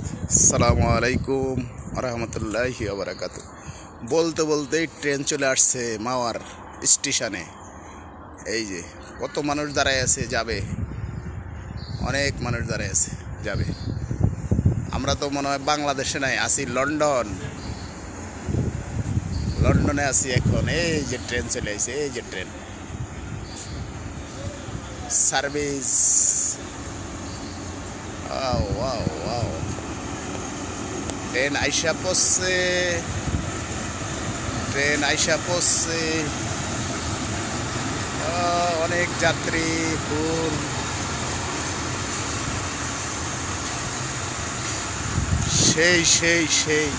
আসসালামু আলাইকুম রহমতুল্লাহি ওয়া বারাকাতু। বলতে বলতেই ট্রেন চলে আসছে মাওয়ার স্টেশনে। এই যে কত মানুষ দাঁড়ায় আছে, যাবে, অনেক মানুষ দাঁড়ায় আছে, যাবে। আমরা তো মনে হয় বাংলাদেশে নাই, আছি লন্ডনে আছি এখন। এই যে ট্রেন চলে আসছে, এই যে train service. Wow wow wow, train আইসা পড়ছে। অনেক যাত্রী ফুল। সেই সেই সেই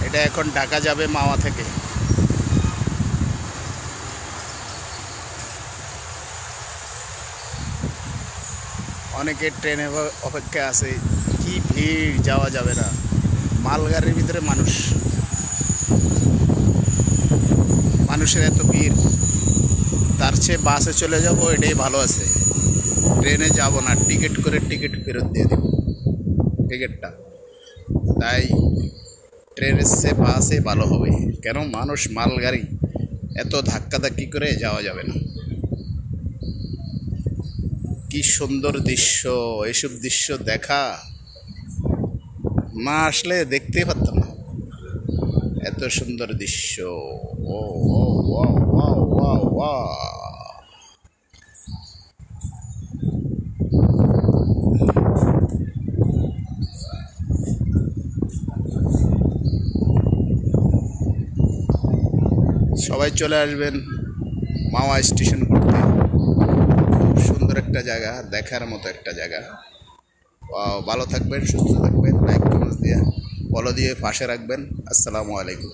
এটা এখন ঢাকা যাবে মাওয়া থেকে। অনেকে ট্রেনে অপেক্ষা আছে, কি ভিড়, যাওয়া যাবে না। মালগাড়ির ভিতরে মানুষের এত ভিড়, তার চেয়ে বাসে চলে যাব, এটাই ভালো আছে। ট্রেনে যাব না, টিকিট ফেরত দিয়ে দেব টিকিটটা। তাই ট্রেনের চেয়ে বাসে ভালো হবে। কেন, মানুষ, মালগাড়ি, এত ধাক্কাধাক্কি করে যাওয়া যাবে না। কি সুন্দর দৃশ্য! এসব দৃশ্য দেখা না আসলে দেখতেই পারতাম না, এত সুন্দর দৃশ্য। ও ও ওয়া ওয়া ওয়া ওয়া। সবাই চলে আসবেন মাওয়া স্টেশন ঘুরতে। খুব সুন্দর একটা জায়গা, দেখার মতো একটা জায়গা। ভালো থাকবেন, সুস্থ থাকবেন, লাইক কমেন্টস দিয়ে ফলো দিয়ে পাশে রাখবেন। আসসালামু আলাইকুম।